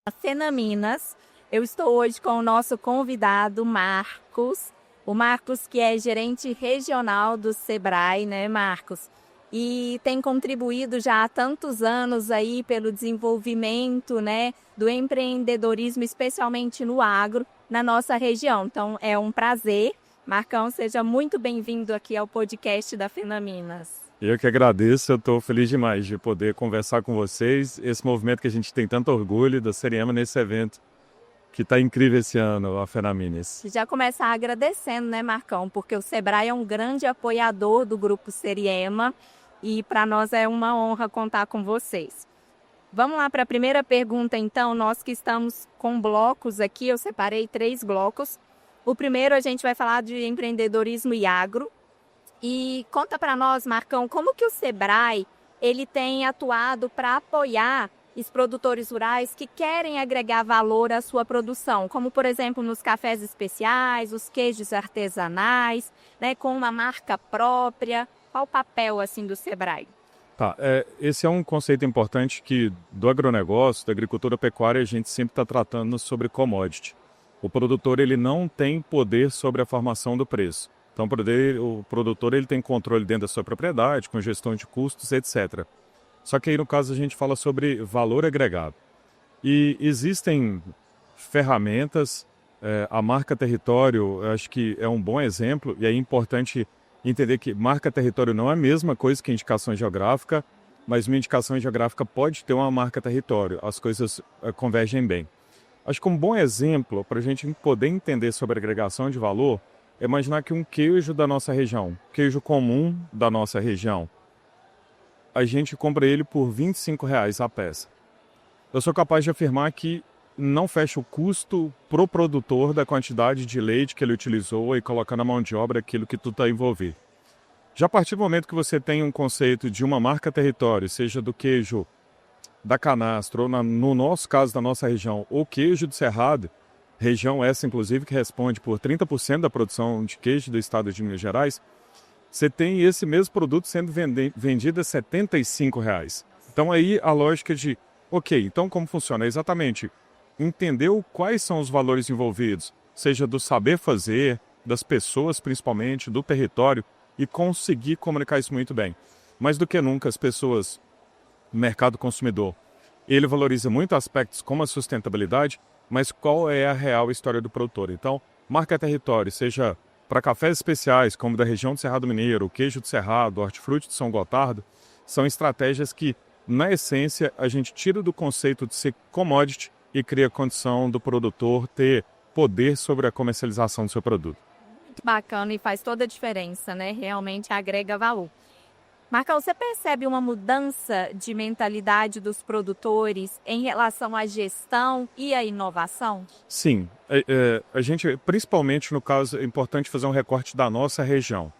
Fenaminas. Eu estou hoje com o nosso convidado, Marcos. O Marcos, que é gerente regional do Sebrae, né, Marcos? E tem contribuído já há tantos anos aí pelo desenvolvimento, né, do empreendedorismo, especialmente no agro, na nossa região. Então, é um prazer. Marcão, seja muito bem-vindo aqui ao podcast da Fenaminas. Eu que agradeço, eu estou feliz demais de poder conversar com vocês. Esse movimento que a gente tem tanto orgulho da Seriema nesse evento, que está incrível esse ano, a Fenaminas. Já começar agradecendo, né, Marcão? Porque o Sebrae é um grande apoiador do Grupo Seriema e para nós é uma honra contar com vocês. Vamos lá para a primeira pergunta, então. Nós que estamos com blocos aqui, eu separei 3 blocos. O primeiro a gente vai falar de empreendedorismo e agro. E conta para nós, Marcão, como que o Sebrae ele tem atuado para apoiar os produtores rurais que querem agregar valor à sua produção, como, por exemplo, nos cafés especiais, os queijos artesanais, né, com uma marca própria. Qual o papel assim do Sebrae? Esse é um conceito importante que do agronegócio, da agricultura pecuária, a gente sempre está tratando sobre commodity. O produtor ele não tem poder sobre a formação do preço. Então, o produtor ele tem controle dentro da sua propriedade, com gestão de custos, etc. Só que aí, no caso, a gente fala sobre valor agregado. E existem ferramentas, a marca território, eu acho que é um bom exemplo, e é importante entender que marca território não é a mesma coisa que indicação geográfica, mas uma indicação geográfica pode ter uma marca território, as coisas convergem bem. Acho que um bom exemplo para a gente poder entender sobre agregação de valor é imaginar que um queijo da nossa região, queijo comum da nossa região, a gente compra ele por R$ 25 a peça. Eu sou capaz de afirmar que não fecha o custo pro produtor da quantidade de leite que ele utilizou e colocar na mão de obra aquilo que tudo está envolvido. Já a partir do momento que você tem um conceito de uma marca território, seja do queijo da Canastro, ou no nosso caso da nossa região, ou queijo do Cerrado, região essa inclusive que responde por 30% da produção de queijo do estado de Minas Gerais, você tem esse mesmo produto sendo vendido a R$ 75. Então aí a lógica de, ok, então como funciona? É exatamente entender quais são os valores envolvidos, seja do saber fazer, das pessoas principalmente, do território, e conseguir comunicar isso muito bem. Mais do que nunca as pessoas, o mercado consumidor, ele valoriza muito aspectos como a sustentabilidade, mas qual é a real história do produtor? Então, marca território, seja para cafés especiais, como da região do Cerrado Mineiro, o queijo do Cerrado, o hortifruti de São Gotardo, são estratégias que, na essência, a gente tira do conceito de ser commodity e cria a condição do produtor ter poder sobre a comercialização do seu produto. Muito bacana e faz toda a diferença, né? Realmente agrega valor. Marcão, você percebe uma mudança de mentalidade dos produtores em relação à gestão e à inovação? Sim, a gente, principalmente no caso, é importante fazer um recorte da nossa região.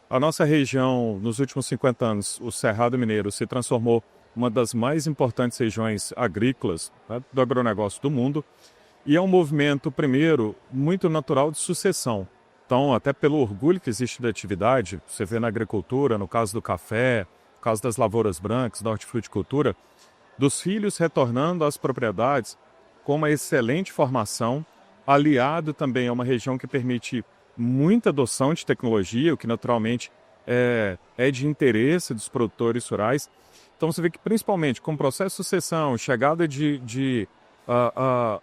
A nossa região, nos últimos 50 anos, o Cerrado Mineiro se transformou uma das mais importantes regiões agrícolas, né, do agronegócio do mundo, e é um movimento, primeiro, muito natural de sucessão. Então, até pelo orgulho que existe da atividade, você vê na agricultura, no caso do café, no caso das lavouras brancas, da hortifruticultura, dos filhos retornando às propriedades com uma excelente formação, aliado também a uma região que permite muita adoção de tecnologia, o que naturalmente é de interesse dos produtores rurais. Então você vê que principalmente com o processo de sucessão, chegada de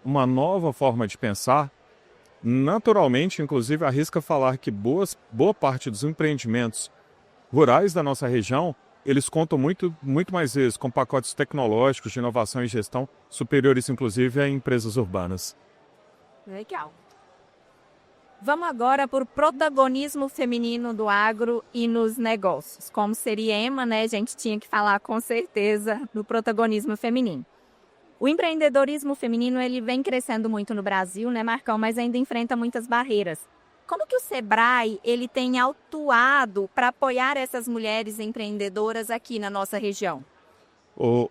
uma nova forma de pensar, naturalmente, inclusive, arrisca falar que boa parte dos empreendimentos rurais da nossa região, eles contam muito mais vezes com pacotes tecnológicos de inovação e gestão superiores, inclusive, a empresas urbanas. Legal. Vamos agora por protagonismo feminino do agro e nos negócios. Como Seriema, né, a gente tinha que falar com certeza do protagonismo feminino. O empreendedorismo feminino ele vem crescendo muito no Brasil, né, Marcão, mas ainda enfrenta muitas barreiras. Como que o Sebrae ele tem atuado para apoiar essas mulheres empreendedoras aqui na nossa região?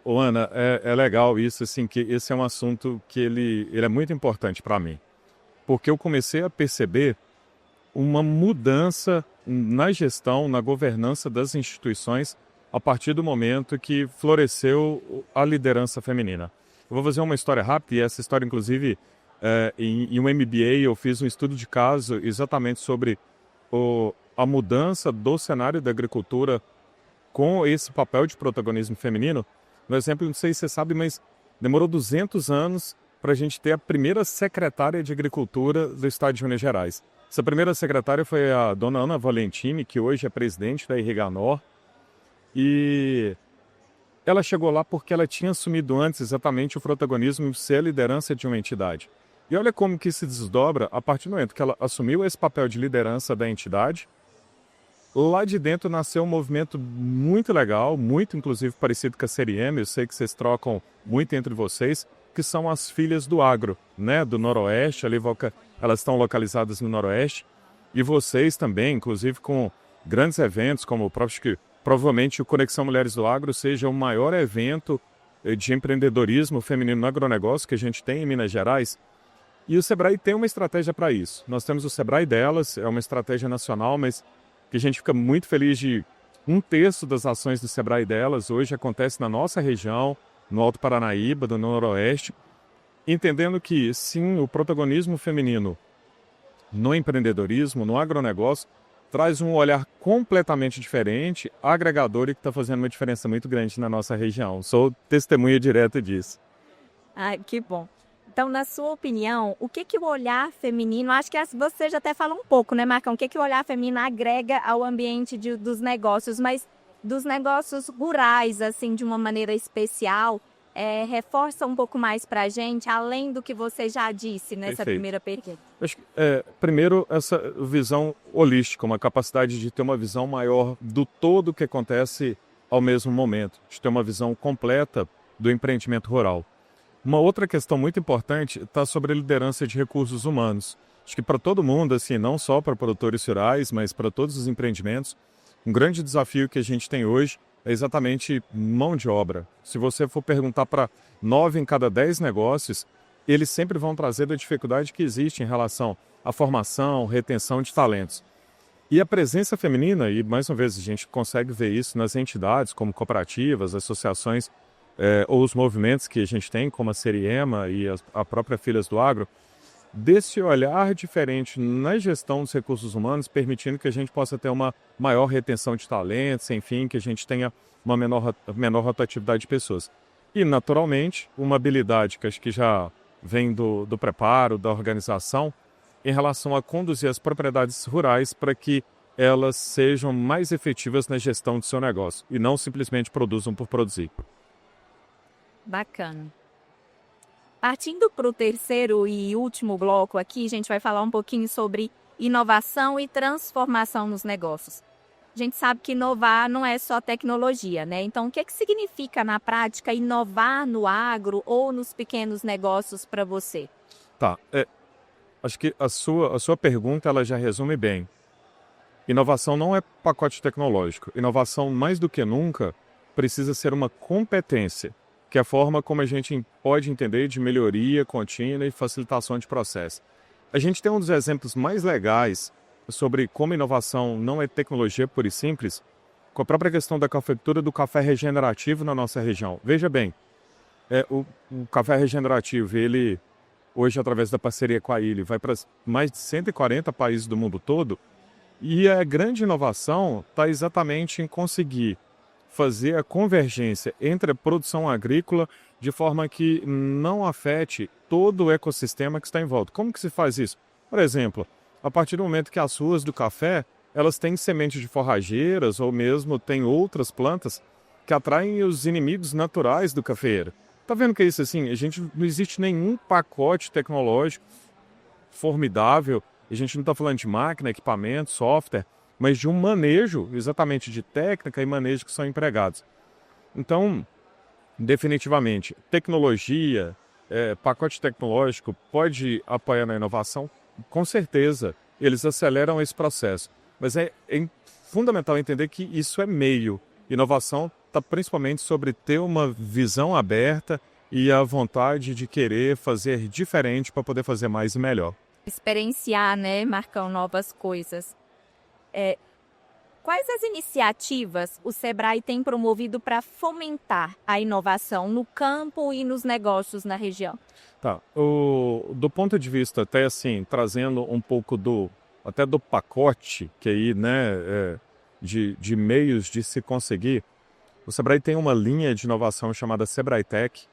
Ana, é legal isso, assim, que esse é um assunto que ele é muito importante para mim. Porque eu comecei a perceber uma mudança na gestão, na governança das instituições, a partir do momento que floresceu a liderança feminina. Eu vou fazer uma história rápida, e essa história, inclusive, em um MBA, eu fiz um estudo de caso exatamente sobre a mudança do cenário da agricultura com esse papel de protagonismo feminino. No exemplo, não sei se você sabe, mas demorou 200 anos para a gente ter a primeira secretária de Agricultura do estado de Minas Gerais. Essa primeira secretária foi a dona Ana Valentini, que hoje é presidente da Irriganor, e ela chegou lá porque ela tinha assumido antes exatamente o protagonismo e ser a liderança de uma entidade. E olha como que se desdobra a partir do momento que ela assumiu esse papel de liderança da entidade. Lá de dentro nasceu um movimento muito legal, muito inclusive parecido com a Série M, eu sei que vocês trocam muito entre vocês, que são as Filhas do Agro, né, do Noroeste, elas estão localizadas no Noroeste, e vocês também, inclusive com grandes eventos, como o próprio, que provavelmente o Conexão Mulheres do Agro seja o maior evento de empreendedorismo feminino no agronegócio que a gente tem em Minas Gerais. E o Sebrae tem uma estratégia para isso. Nós temos o Sebrae Delas, é uma estratégia nacional, mas que a gente fica muito feliz de 1/3 das ações do Sebrae Delas hoje acontece na nossa região, no Alto Paranaíba, do Noroeste, entendendo que, sim, o protagonismo feminino no empreendedorismo, no agronegócio, traz um olhar completamente diferente, agregador e que está fazendo uma diferença muito grande na nossa região. Sou testemunha direta disso. Ah, que bom. Então, na sua opinião, o que o olhar feminino, acho que você já até falou um pouco, né, Marcão? O que o olhar feminino agrega ao ambiente dos negócios, mas dos negócios rurais, assim, de uma maneira especial, reforça um pouco mais para a gente, além do que você já disse nessa primeira pergunta? Acho que, primeiro, essa visão holística, uma capacidade de ter uma visão maior do todo que acontece ao mesmo momento, de ter uma visão completa do empreendimento rural. Uma outra questão muito importante está sobre a liderança de recursos humanos. Acho que para todo mundo, assim, não só para produtores rurais, mas para todos os empreendimentos, um grande desafio que a gente tem hoje é exatamente mão de obra. Se você for perguntar para 9 em cada 10 negócios, eles sempre vão trazer a dificuldade que existe em relação à formação, retenção de talentos. E a presença feminina, e mais uma vez a gente consegue ver isso nas entidades como cooperativas, associações, ou os movimentos que a gente tem, como a Seriema e a própria Filhas do Agro, desse olhar diferente na gestão dos recursos humanos, permitindo que a gente possa ter uma maior retenção de talentos, enfim, que a gente tenha uma menor rotatividade de pessoas. E, naturalmente, uma habilidade que acho que já vem do preparo, da organização, em relação a conduzir as propriedades rurais para que elas sejam mais efetivas na gestão do seu negócio e não simplesmente produzam por produzir. Bacana. Partindo para o terceiro e último bloco aqui, a gente vai falar um pouquinho sobre inovação e transformação nos negócios. A gente sabe que inovar não é só tecnologia, né? Então, o que significa na prática inovar no agro ou nos pequenos negócios para você? Tá, acho que a sua pergunta ela já resume bem. Inovação não é pacote tecnológico. Inovação, mais do que nunca, precisa ser uma competência, que é a forma como a gente pode entender de melhoria contínua e facilitação de processo. A gente tem um dos exemplos mais legais sobre como inovação não é tecnologia pura e simples, com a própria questão da cafeicultura do café regenerativo na nossa região. Veja bem, o café regenerativo, ele, hoje, através da parceria com a Ilha, vai para mais de 140 países do mundo todo, e a grande inovação está exatamente em conseguir fazer a convergência entre a produção agrícola de forma que não afete todo o ecossistema que está em volta. Como que se faz isso? Por exemplo, a partir do momento que as ruas do café, elas têm sementes de forrageiras ou mesmo têm outras plantas que atraem os inimigos naturais do cafeeiro. Tá vendo que é isso assim? Não existe nenhum pacote tecnológico formidável, a gente não está falando de máquina, equipamento, software, mas de um manejo, exatamente de técnica e manejo que são empregados. Então, definitivamente, tecnologia, pacote tecnológico pode apoiar na inovação? Com certeza, eles aceleram esse processo. Mas é fundamental entender que isso é meio. Inovação está principalmente sobre ter uma visão aberta e a vontade de querer fazer diferente para poder fazer mais e melhor. Experienciar, né, Marcão, novas coisas. Quais as iniciativas o Sebrae tem promovido para fomentar a inovação no campo e nos negócios na região? Tá. Do ponto de vista, até assim, trazendo um pouco até do pacote, que aí, né, de meios de se conseguir, o Sebrae tem uma linha de inovação chamada Sebrae Tech,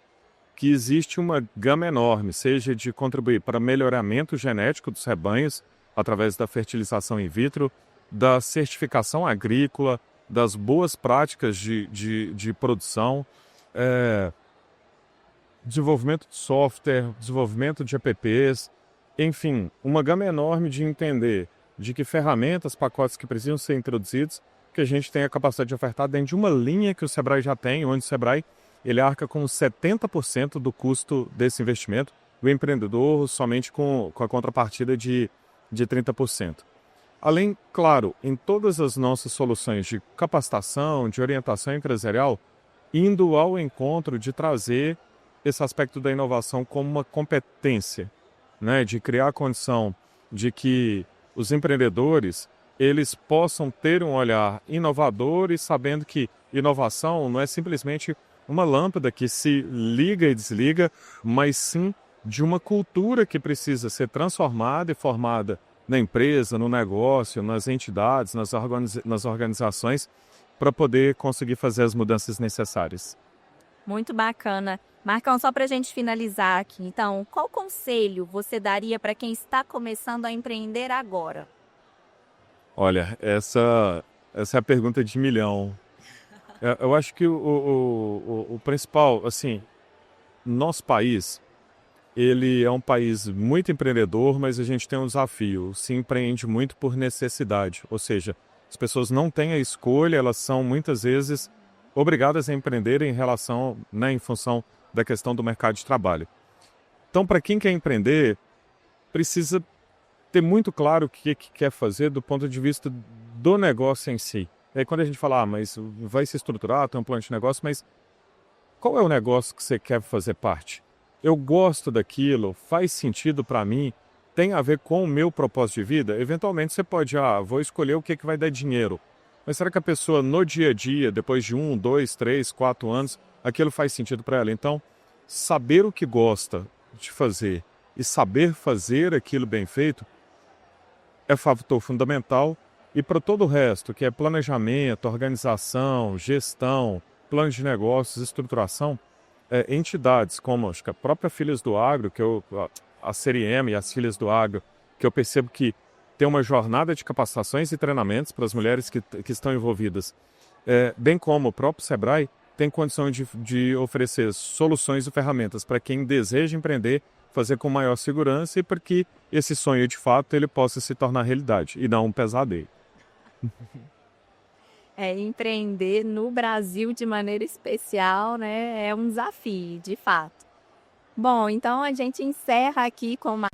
que existe uma gama enorme, seja de contribuir para melhoramento genético dos rebanhos, através da fertilização in vitro, da certificação agrícola, das boas práticas de produção, desenvolvimento de software, desenvolvimento de apps, enfim, uma gama enorme de entender de que ferramentas, pacotes que precisam ser introduzidos, que a gente tem a capacidade de ofertar dentro de uma linha que o Sebrae já tem, onde o Sebrae ele arca com 70% do custo desse investimento, o empreendedor somente com a contrapartida de 30%. Além, claro, em todas as nossas soluções de capacitação, de orientação empresarial, indo ao encontro de trazer esse aspecto da inovação como uma competência, né? De criar a condição de que os empreendedores eles possam ter um olhar inovador e sabendo que inovação não é simplesmente uma lâmpada que se liga e desliga, mas sim de uma cultura que precisa ser transformada e formada na empresa, no negócio, nas entidades, nas organizações, para poder conseguir fazer as mudanças necessárias. Muito bacana. Marcão, só para a gente finalizar aqui, então, qual conselho você daria para quem está começando a empreender agora? Olha, essa é a pergunta de milhão. Eu acho que o principal, assim, nosso país, ele é um país muito empreendedor, mas a gente tem um desafio. Se empreende muito por necessidade, ou seja, as pessoas não têm a escolha, elas são muitas vezes obrigadas a empreender em função da questão do mercado de trabalho. Então, para quem quer empreender, precisa ter muito claro o que quer fazer do ponto de vista do negócio em si. E aí quando a gente fala, mas vai se estruturar, tem um plano de negócio, mas qual é o negócio que você quer fazer parte? Eu gosto daquilo, faz sentido para mim, tem a ver com o meu propósito de vida? Eventualmente você pode, vou escolher o que vai dar dinheiro. Mas será que a pessoa no dia a dia, depois de 1, 2, 3, 4 anos, aquilo faz sentido para ela? Então, saber o que gosta de fazer e saber fazer aquilo bem feito é fator fundamental. E para todo o resto, que é planejamento, organização, gestão, plano de negócios, estruturação, entidades como acho que a própria Filhas do Agro, a Série M e as Filhas do Agro, que eu percebo que tem uma jornada de capacitações e treinamentos para as mulheres que estão envolvidas, bem como o próprio Sebrae, tem condição de oferecer soluções e ferramentas para quem deseja empreender, fazer com maior segurança e para que esse sonho, de fato, ele possa se tornar realidade e não um pesadelo. Empreender no Brasil de maneira especial, né, é um desafio, de fato. Bom, então a gente encerra aqui com uma